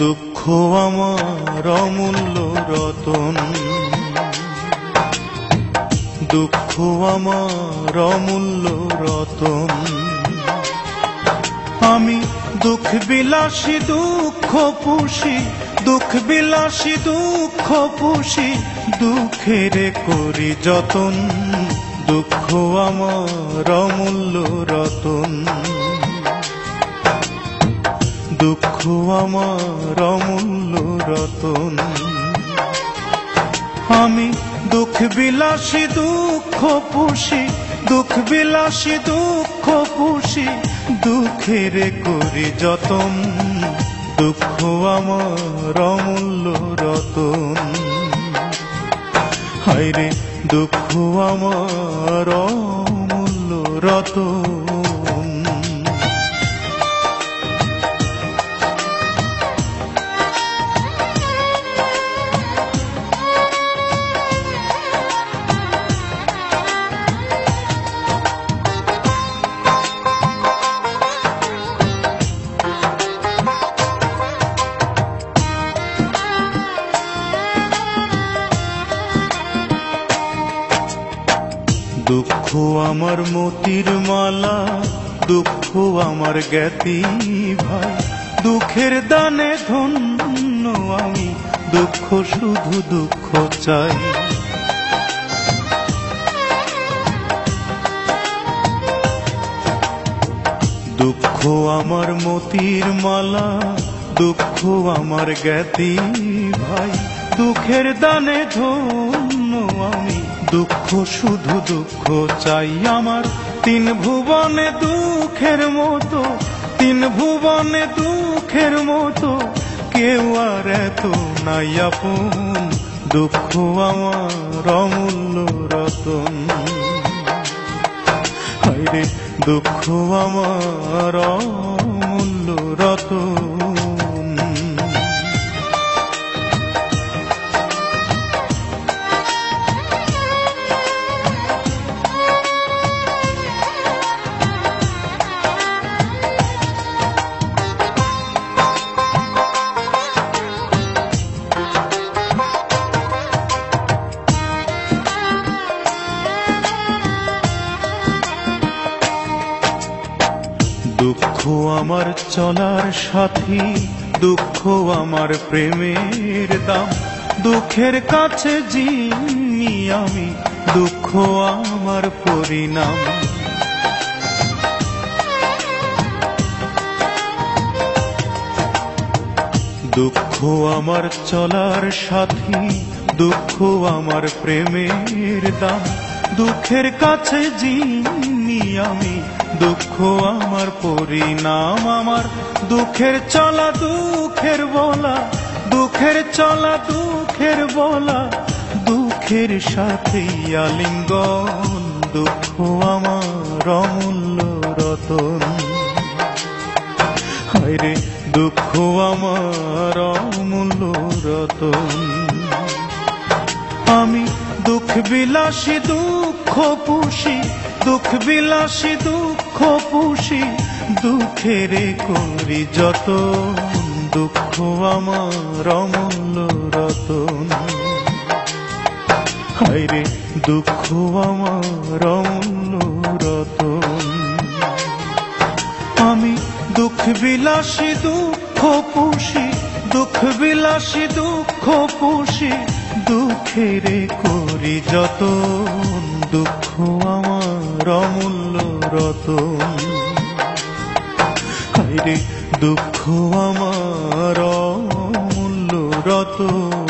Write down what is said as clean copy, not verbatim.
দুঃখ আমার অমূল্য রতন, দুঃখ আমার অমূল্য রতন। আমি দুঃখ বিলাসী দুঃখ পুষি, দুঃখ বিলাসী দুঃখ পুষি, দুঃখের করি যতন। দুঃখ আমার অমূল্য রতন, দুঃখ আমার অমূল্য রতন। আমি দুঃখ বিলাসী দুঃখ পুষি, দুঃখ বিলাসী দুঃখ পুষি, দুঃখের করি যতন। দুঃখ আমার অমূল্য রতন, হায়রে দুঃখ আমার অমূল্য রতন। দুঃখ আমার মতির মালা, দুঃখ আমার জ্ঞাতি ভাই, দুঃখের দানে ধন্য আমি, দুঃখ শুধু দুঃখ চাই। দুঃখ আমার মতির মালা, দুঃখ আমার জ্ঞাতি ভাই, দুঃখের দানে ধন্য আমি, দুঃখ শুধু দুঃখ চাই। আমার তিন ভুবনে দুঃখের মতো, তিন ভুবনে দুঃখের মতো, কেউ আর এত নাই আপন। দুঃখ আমার অমূল্য রতন, হায়রে দুঃখ আমার অমূল্য রতন। দুঃখ আমার চলার সাথী, দুঃখ আমার প্রেমের দাম, দুঃখের কাছে যিনি আমি, দুঃখ আমার পরিণাম। দুঃখ আমার চলার সাথী, দুঃখ আমার প্রেমের দাম, দুঃখের কাছে যিনি আমি, দুঃখ আমার পরিণাম। আমার দুঃখের চলা দুঃখের বলা, দুঃখের চলা দুঃখের বলা, দুঃখের সাথে আলিঙ্গন। দুঃখ আমার অমূল্য রতন, হায়রে দুঃখ আমার অমূল্য রতন। আমি দুঃখ বিলাসী দুঃখ পুষি, দুঃখ বিলাসী দুঃখ পুষি, দুঃখের করি যতন। দুঃখ আমার অমূল্য রতন, হায়রে দুঃখ আমার অমূল্য রতন। আমি দুঃখ বিলাসী দুঃখ পুষি, দুঃখ বিলাসী দুঃখ পুষি, দুঃখের করি যতন। দুঃখ আমার অমূল্য রতন, হায়রে দুঃখ আমার অমূল্য রতন।